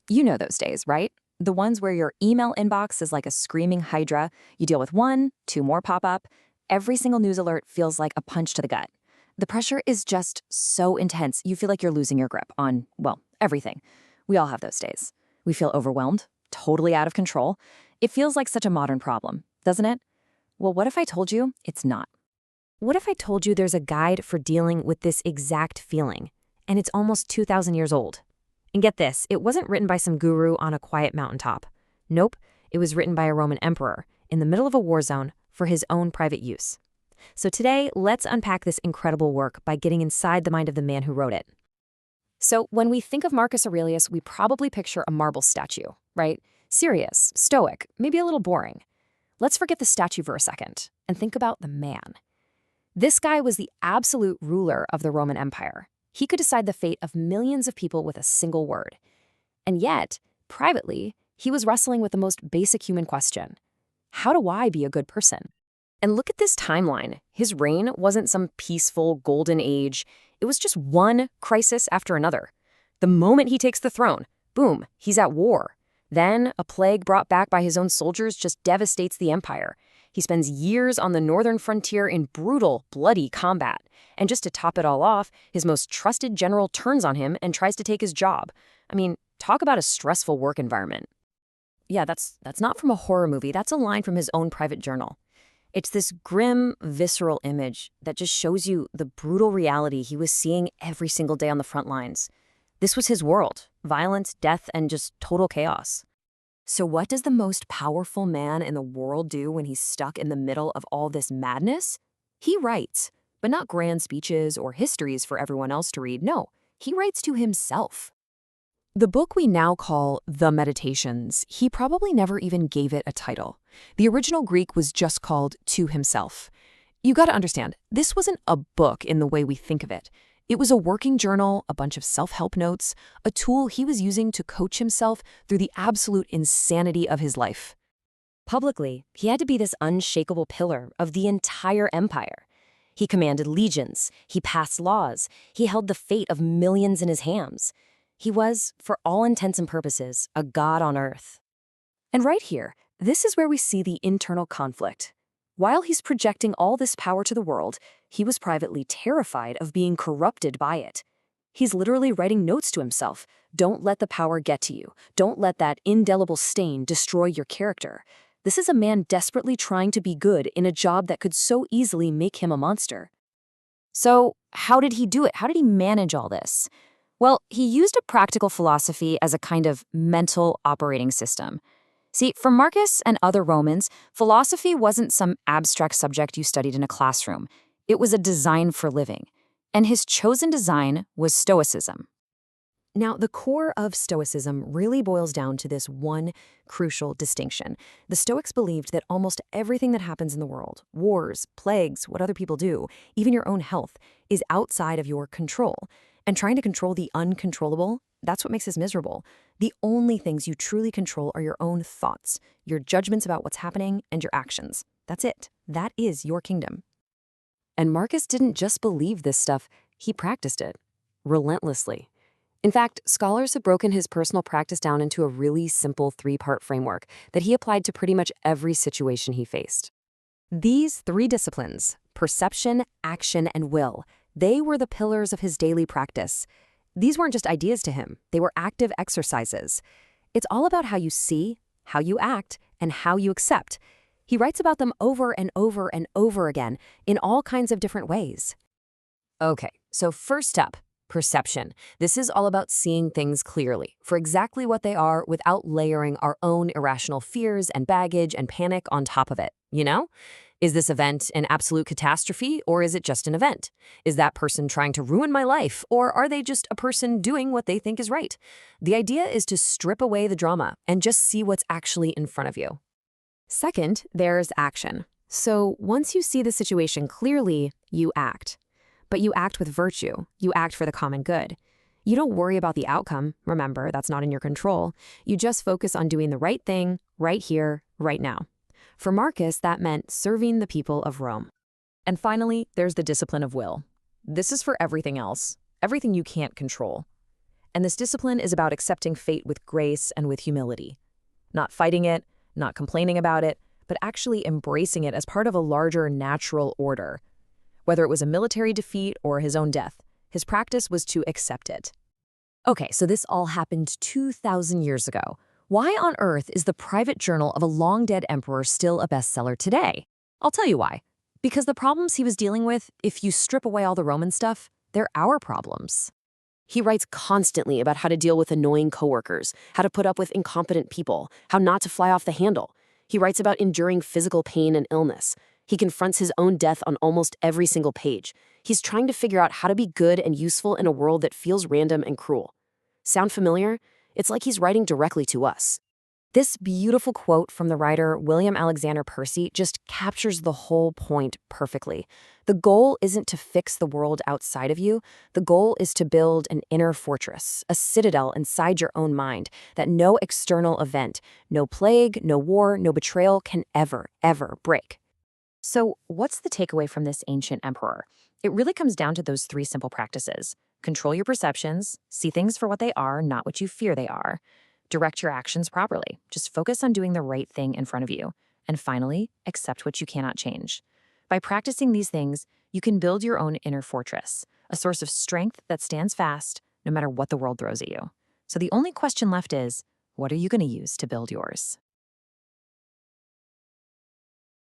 You know those days, right? The ones where your email inbox is like a screaming hydra. You deal with one, two more pop up. Every single news alert feels like a punch to the gut. The pressure is just so intense, you feel like you're losing your grip on, well, everything. We all have those days. We feel overwhelmed, totally out of control. It feels like such a modern problem, doesn't it? Well, what if I told you it's not? What if I told you there's a guide for dealing with this exact feeling, and it's almost 2,000 years old? And get this, it wasn't written by some guru on a quiet mountaintop. Nope, it was written by a Roman emperor in the middle of a war zone for his own private use. So today, let's unpack this incredible work by getting inside the mind of the man who wrote it. So when we think of Marcus Aurelius, we probably picture a marble statue, right? Serious, stoic, maybe a little boring. Let's forget the statue for a second and think about the man. This guy was the absolute ruler of the Roman Empire. He could decide the fate of millions of people with a single word. And yet, privately, he was wrestling with the most basic human question. How do I be a good person? And look at this timeline. His reign wasn't some peaceful golden age. It was just one crisis after another. The moment he takes the throne, boom, he's at war. Then, a plague brought back by his own soldiers just devastates the empire. He spends years on the northern frontier in brutal, bloody combat. And just to top it all off, his most trusted general turns on him and tries to take his job. I mean, talk about a stressful work environment. Yeah, that's not from a horror movie. That's a line from his own private journal. It's this grim, visceral image that just shows you the brutal reality he was seeing every single day on the front lines. This was his world: violence, death, and just total chaos. So what does the most powerful man in the world do when he's stuck in the middle of all this madness? He writes, but not grand speeches or histories for everyone else to read. No, he writes to himself. The book we now call The Meditations, he probably never even gave it a title. The original Greek was just called To Himself. You gotta understand, this wasn't a book in the way we think of it. It was a working journal, a bunch of self-help notes, a tool he was using to coach himself through the absolute insanity of his life. Publicly, he had to be this unshakable pillar of the entire empire. He commanded legions, he passed laws, he held the fate of millions in his hands. He was, for all intents and purposes, a god on earth. And right here, this is where we see the internal conflict. While he's projecting all this power to the world, he was privately terrified of being corrupted by it. He's literally writing notes to himself. Don't let the power get to you. Don't let that indelible stain destroy your character. This is a man desperately trying to be good in a job that could so easily make him a monster. So, how did he do it? How did he manage all this? Well, he used a practical philosophy as a kind of mental operating system. See, for Marcus and other Romans, philosophy wasn't some abstract subject you studied in a classroom. It was a design for living. And his chosen design was Stoicism. Now, the core of Stoicism really boils down to this one crucial distinction. The Stoics believed that almost everything that happens in the world, wars, plagues, what other people do, even your own health, is outside of your control. And trying to control the uncontrollable, that's what makes us miserable. The only things you truly control are your own thoughts, your judgments about what's happening, and your actions. That's it. That is your kingdom. And Marcus didn't just believe this stuff, he practiced it relentlessly. In fact, scholars have broken his personal practice down into a really simple three-part framework that he applied to pretty much every situation he faced. These three disciplines, perception, action, and will, they were the pillars of his daily practice. These weren't just ideas to him, they were active exercises. It's all about how you see, how you act, and how you accept. He writes about them over and over and over again in all kinds of different ways. Okay, so first up, perception. This is all about seeing things clearly, for exactly what they are without layering our own irrational fears and baggage and panic on top of it, you know? Is this event an absolute catastrophe, or is it just an event? Is that person trying to ruin my life, or are they just a person doing what they think is right? The idea is to strip away the drama and just see what's actually in front of you. Second, there's action. So once you see the situation clearly, you act. But you act with virtue. You act for the common good. You don't worry about the outcome. Remember, that's not in your control. You just focus on doing the right thing, right here, right now. For Marcus, that meant serving the people of Rome. And finally, there's the discipline of will. This is for everything else, everything you can't control. And this discipline is about accepting fate with grace and with humility. Not fighting it, not complaining about it, but actually embracing it as part of a larger natural order. Whether it was a military defeat or his own death, his practice was to accept it. Okay, so this all happened 2,000 years ago. Why on earth is the private journal of a long-dead emperor still a bestseller today? I'll tell you why. Because the problems he was dealing with, if you strip away all the Roman stuff, they're our problems. He writes constantly about how to deal with annoying coworkers, how to put up with incompetent people, how not to fly off the handle. He writes about enduring physical pain and illness. He confronts his own death on almost every single page. He's trying to figure out how to be good and useful in a world that feels random and cruel. Sound familiar? It's like he's writing directly to us. This beautiful quote from the writer William Alexander Percy just captures the whole point perfectly. The goal isn't to fix the world outside of you. The goal is to build an inner fortress, a citadel inside your own mind that no external event, no plague, no war, no betrayal can ever break. So what's the takeaway from this ancient emperor? It really comes down to those three simple practices. Control your perceptions, see things for what they are, not what you fear they are. Direct your actions properly. Just focus on doing the right thing in front of you. And finally, accept what you cannot change. By practicing these things, you can build your own inner fortress, a source of strength that stands fast no matter what the world throws at you. So the only question left is, what are you going to use to build yours?